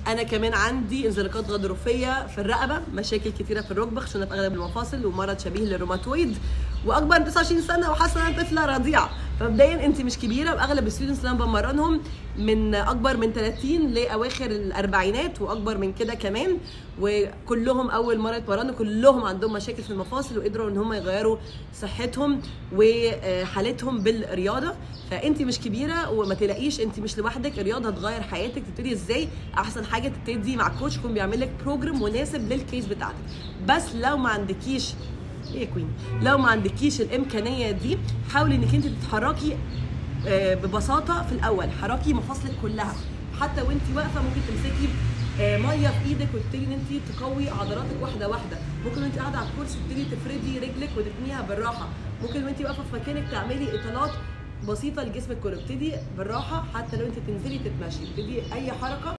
انا كمان عندي انزلاقات غضروفيه في الرقبه، مشاكل كتيره في الركبه، خشونه في اغلب المفاصل، ومرض شبيه للروماتويد، واكبر من 29 سنه وحاسه ان انا طفله رضيعه. فمبدئيا انت مش كبيره، واغلب الستودنتس اللي انا بمرنهم من اكبر من 30 لاواخر الاربعينات واكبر من كده كمان، وكلهم اول مره يتمرنوا كلهم عندهم مشاكل في المفاصل، وقدروا ان هم يغيروا صحتهم وحالتهم بالرياضه. فانت مش كبيره وما تلاقيش، انت مش لوحدك، الرياضه هتغير حياتك. تبتدي ازاي؟ احسن حاجه تبتدي مع كوتش يكون بيعمل لك بروجرام مناسب للكيس بتاعتك. بس لو ما عندكيش ايه يا كوين، لو ما عندكيش الامكانيه دي، حاولي انك انت تتحركي ببساطه. في الاول حركي مفاصلك كلها، حتى وانت واقفه ممكن تمسكي ميه في ايدك وتبتدي ان انت تقوي عضلاتك واحده واحده. ممكن وانت قاعده على الكرسي تبتدي تفردي رجلك وتتنيها بالراحه. ممكن وانت واقفه في مكانك تعملي اطالات بسيطه لجسمك كله. ابتدي بالراحه، حتى لو انت تنزلي تتمشي، ابتدي اي حركه